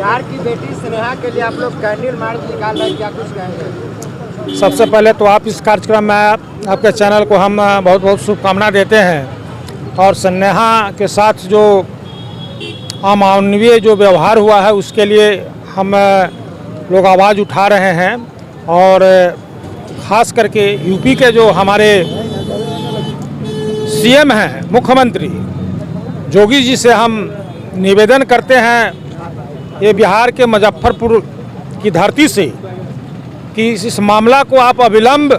बिहार की बेटी स्नेहा के लिए आप लोग कैंडल मार्च निकाल रहे हैं, क्या कुछ कहेंगे? सबसे पहले तो आप इस कार्यक्रम में आपके चैनल को हम बहुत बहुत शुभकामना देते हैं। और स्नेहा के साथ जो अमानवीय जो व्यवहार हुआ है उसके लिए हम लोग आवाज़ उठा रहे हैं। और ख़ास करके यूपी के जो हमारे सीएम हैं, मुख्यमंत्री योगी जी से हम निवेदन करते हैं, ये बिहार के मुजफ्फरपुर की धरती से, कि इस मामला को आप अविलंब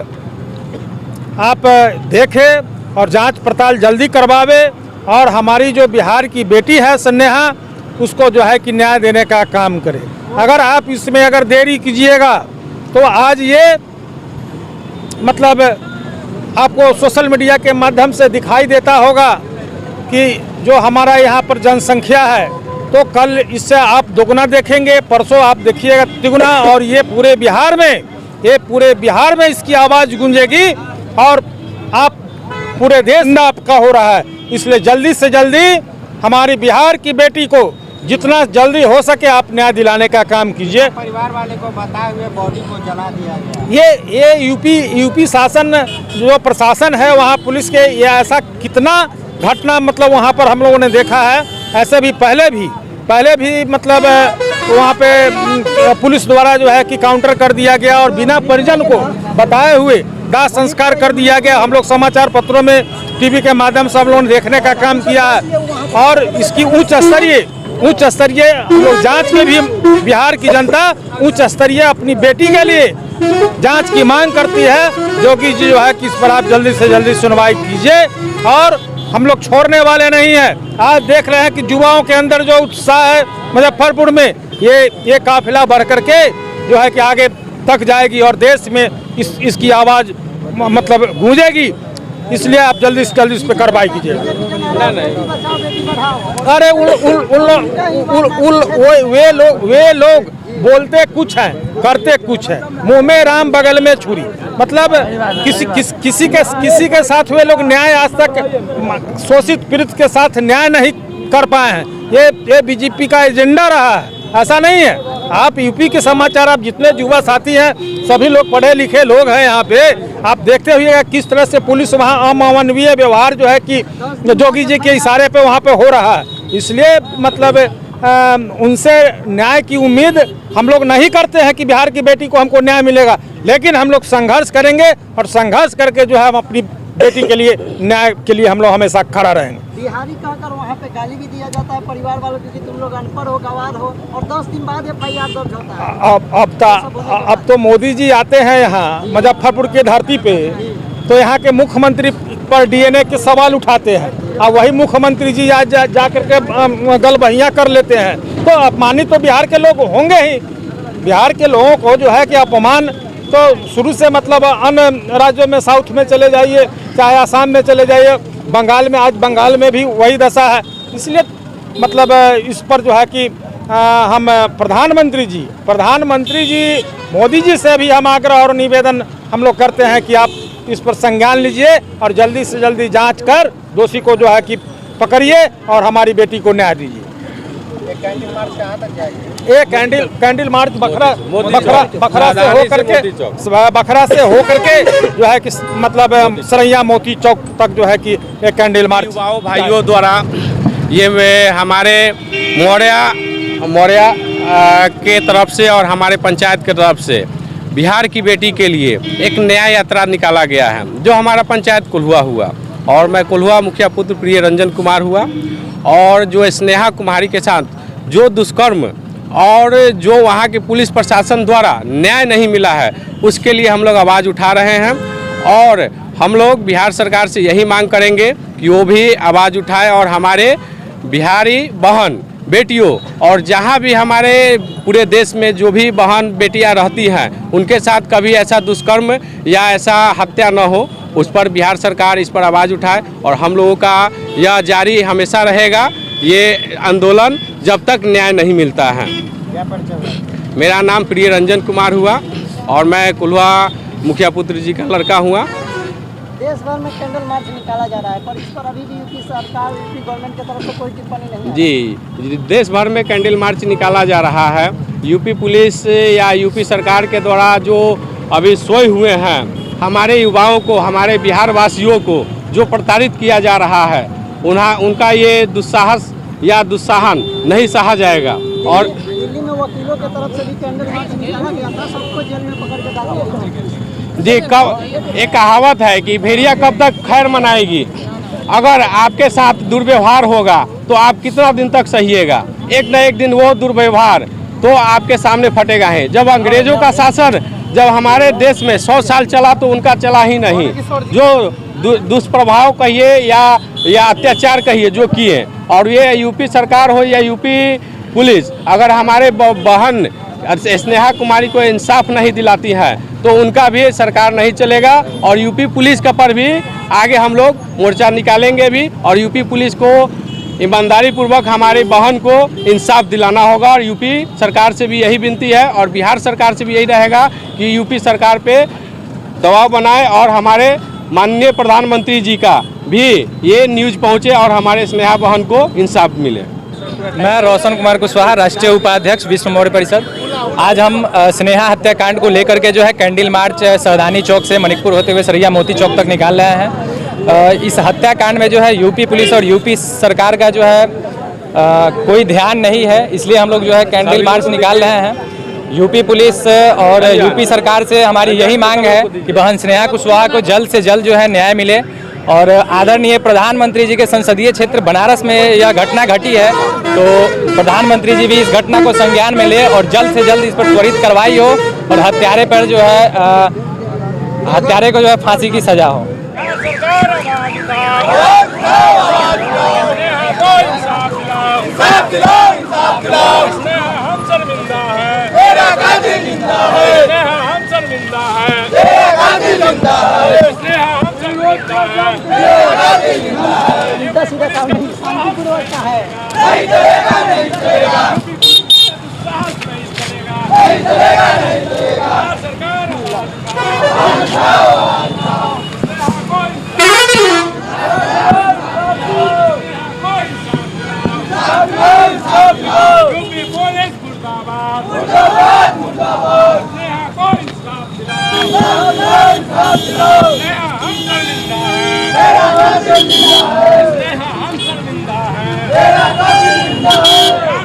आप देखें और जांच पड़ताल जल्दी करवावे और हमारी जो बिहार की बेटी है स्नेहा, उसको जो है कि न्याय देने का काम करें। अगर आप इसमें अगर देरी कीजिएगा तो आज ये मतलब आपको सोशल मीडिया के माध्यम से दिखाई देता होगा कि जो हमारा यहाँ पर जनसंख्या है, तो कल इससे आप दोगुना देखेंगे, परसों आप देखिएगा तिगुना, और ये पूरे बिहार में इसकी आवाज़ गूंजेगी और आप पूरे देश में आपका हो रहा है। इसलिए जल्दी से जल्दी हमारी बिहार की बेटी को जितना जल्दी हो सके आप न्याय दिलाने का काम कीजिए। परिवार वाले को बताए हुए बॉडी को जला दिया गया। ये यूपी शासन जो प्रशासन है, वहाँ पुलिस के, ये ऐसा कितना घटना मतलब वहाँ पर हम लोगों ने देखा है। ऐसे भी पहले भी मतलब वहाँ पे पुलिस द्वारा जो है कि काउंटर कर दिया गया और बिना परिजन को बताए हुए दाह संस्कार कर दिया गया। हम लोग समाचार पत्रों में, टीवी के माध्यम से हम लोगों ने देखने का काम किया है। और इसकी उच्च स्तरीय हम लोग जाँच में भी बिहार की जनता उच्च स्तरीय अपनी बेटी के लिए जांच की मांग करती है। योगी जी जो है कि इस पर आप जल्दी से जल्दी सुनवाई कीजिए और हम लोग छोड़ने वाले नहीं हैं। आज देख रहे हैं कि युवाओं के अंदर जो उत्साह है मुजफ्फरपुर में, ये काफिला बढ़ करके जो है कि आगे तक जाएगी और देश में इसकी आवाज़ मतलब गूंजेगी। इसलिए आप जल्दी से जल्दी इस पर कार्रवाई कीजिए। अरे वे लोग बोलते कुछ हैं, करते कुछ है। मुंह में राम बगल में छुरी, मतलब किसी के साथ वे लोग न्याय आज तक शोषित पीड़ित के साथ न्याय नहीं कर पाए हैं। ये बीजेपी का एजेंडा रहा है, ऐसा नहीं है। आप यूपी के समाचार, आप जितने युवा साथी हैं सभी लोग पढ़े लिखे लोग हैं यहाँ पे, आप देखते हुए किस तरह से पुलिस वहाँ अमानवीय व्यवहार जो है कि योगी जी के इशारे पे वहाँ पे हो रहा है। इसलिए मतलब उनसे न्याय की उम्मीद हम लोग नहीं करते हैं कि बिहार की बेटी को हमको न्याय मिलेगा, लेकिन हम लोग संघर्ष करेंगे और संघर्ष करके जो है हम अपनी बेटी के लिए न्याय के लिए हम लोग हमेशा खड़ा रहेंगे। बिहारी कहकर वहाँ पे गाली भी दिया जाता है परिवार वालों को कि तुम लोग अनपढ़ हो, गवार हो, और 10 दिन बाद FIR दर्ज होता है। अब तो मोदी जी आते हैं यहाँ मुजफ्फरपुर की धरती पे, तो यहाँ के मुख्यमंत्री पर DNA के सवाल उठाते हैं और वही मुख्यमंत्री जी आज जा करके गलबहियाँ कर लेते हैं। तो अपमानित तो बिहार के लोग होंगे ही। बिहार के लोगों को जो है कि अपमान तो शुरू से मतलब अन्य राज्यों में, साउथ में चले जाइए, चाहे आसाम में चले जाइए, बंगाल में, आज बंगाल में भी वही दशा है। इसलिए मतलब इस पर जो है कि हम प्रधानमंत्री जी मोदी जी से भी हम आग्रह और निवेदन हम लोग करते हैं कि आप इस पर संज्ञान लीजिए और जल्दी से जल्दी जांच कर दोषी को जो है कि पकड़िए और हमारी बेटी को न्याय दीजिए। कैंडल मार्च कहाँ तक जाएगी? एक कैंडल मार्च बखरा से हो करके जो है कि मतलब सरैया मोती चौक तक जो है कि एक कैंडल मार्च भाइयों द्वारा ये हमारे मौर्या के तरफ से और हमारे पंचायत के तरफ से बिहार की बेटी के लिए एक नया यात्रा निकाला गया है, जो हमारा पंचायत कोल्हुआ हुआ और मैं कोल्हुआ मुखिया पुत्र प्रिय रंजन कुमार हुआ। और जो स्नेहा कुमारी के साथ जो दुष्कर्म और जो वहाँ के पुलिस प्रशासन द्वारा न्याय नहीं मिला है, उसके लिए हम लोग आवाज़ उठा रहे हैं। और हम लोग बिहार सरकार से यही मांग करेंगे कि वो भी आवाज़ उठाए और हमारे बिहारी बहन बेटियों और जहाँ भी हमारे पूरे देश में जो भी बहन बेटियाँ रहती हैं, उनके साथ कभी ऐसा दुष्कर्म या ऐसा हत्या न हो, उस पर बिहार सरकार इस पर आवाज़ उठाए। और हम लोगों का यह जारी हमेशा रहेगा ये आंदोलन जब तक न्याय नहीं मिलता है। मेरा नाम प्रिय रंजन कुमार हुआ और मैं कोल्हुआ मुखिया पुत्र जी का लड़का हुआ। देश भर में कैंडल मार्च निकाला जा रहा है, पर इस पर अभी भी यूपी सरकार, यूपी गवर्नमेंट की तरफ से कोई टिप्पणी नहीं है। जी, देश भर में कैंडल मार्च निकाला जा रहा है। यूपी पुलिस या यूपी सरकार के द्वारा जो अभी सोए हुए हैं हमारे युवाओं को, हमारे बिहार वासियों को जो प्रताड़ित किया जा रहा है, उनका ये दुस्साहस या दुस्साहन नहीं सहा जाएगा। और दिल्ली में वकीलों की तरफ से भी कैंडल मार्च निकाला गया था, सबको जेल में पकड़ के डाला गया। जी, कब एक कहावत है कि भेड़िया कब तक खैर मनाएगी। अगर आपके साथ दुर्व्यवहार होगा तो आप कितना दिन तक सहिएगा। एक न एक दिन वो दुर्व्यवहार तो आपके सामने फटेगा है। जब अंग्रेजों का शासन जब हमारे देश में 100 साल चला तो उनका चला ही नहीं। जो दुष्प्रभाव कहिए या अत्याचार कहिए जो किए, और ये यूपी सरकार हो या यूपी पुलिस अगर हमारे बहन स्नेहा कुमारी को इंसाफ नहीं दिलाती है तो उनका भी सरकार नहीं चलेगा। और यूपी पुलिस का पर भी आगे हम लोग मोर्चा निकालेंगे भी, और यूपी पुलिस को ईमानदारी पूर्वक हमारी बहन को इंसाफ दिलाना होगा। और यूपी सरकार से भी यही विनती है और बिहार सरकार से भी यही रहेगा कि यूपी सरकार पे दबाव बनाए और हमारे माननीय प्रधानमंत्री जी का भी ये न्यूज़ पहुँचे और हमारे स्नेहा बहन को इंसाफ मिले। मैं रोशन कुमार कुशवाहा, राष्ट्रीय उपाध्यक्ष विश्व मौर्य परिषद। आज हम स्नेहा हत्याकांड को लेकर के जो है कैंडल मार्च सावधानी चौक से मणिकपुर होते हुए सरिया मोती चौक तक निकाल रहे हैं। इस हत्याकांड में जो है यूपी पुलिस और यूपी सरकार का जो है कोई ध्यान नहीं है, इसलिए हम लोग जो है कैंडल मार्च निकाल रहे हैं। यूपी पुलिस और यूपी सरकार से हमारी यही मांग है कि बहन स्नेहा कुशवाहा को जल्द से जल्द जो है न्याय मिले। और आदरणीय प्रधानमंत्री जी के संसदीय क्षेत्र बनारस में यह घटना घटी है, तो प्रधानमंत्री जी भी इस घटना को संज्ञान में ले और जल्द से जल्द इस पर त्वरित कार्रवाई हो और हत्यारे पर जो है हत्यारे को जो है फांसी की सजा हो। सीधा सीधा काम नहीं, शांतिपूर्वक का है।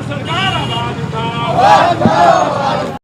सरकार आवाज उठाओ।